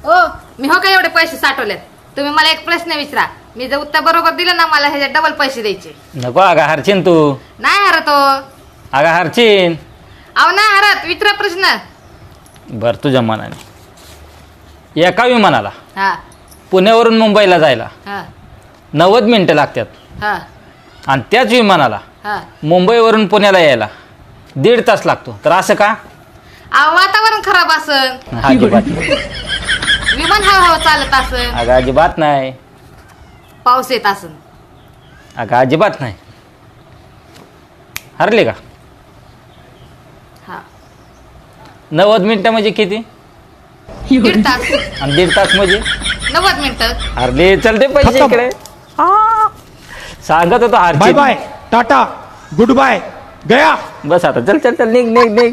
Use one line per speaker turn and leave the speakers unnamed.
ओ मी हो का एवढे पैसे साठवलेत? तुम्ही मला एक प्रश्न विचारा, मी जर उत्तर बरोबर दिलं ना मला ह्याचे डबल पैसे द्यायचे.
नको अगं हरचीन तू.
नाही हरत हो.
अगं हरचीन.
अहो नाही हरत, विचारा प्रश्न.
बर तुझ्या मनाने एका विमानाला
हा
पुण्यावरून मुंबईला जायला
हा
90 मिनिटं लागतात
हा
आणि त्याच विमानाला
हा.
मुंबईवरून पुण्याला यायला 1.5 तास लागतो. तर असं का?
अहो वातावरण खराब असन,
अजिबात नाही.
विमान हवा चालत असन,
अगं अजिबात नाही.
पाऊस येत असन.
अगं अजिबात नाही. हरले का?
हा
90 मिनिटं म्हणजे किती?
1.5 तास.
आणि 1.5 तास म्हणजे
90 मिनिटं.
हरले. चलते पैसे
खतम.
इकडे. सांगत होतो
बाय
हरची.
बाय टाटा गुड बाय गया.
बस आता चल चल चल निघ निघ निघ.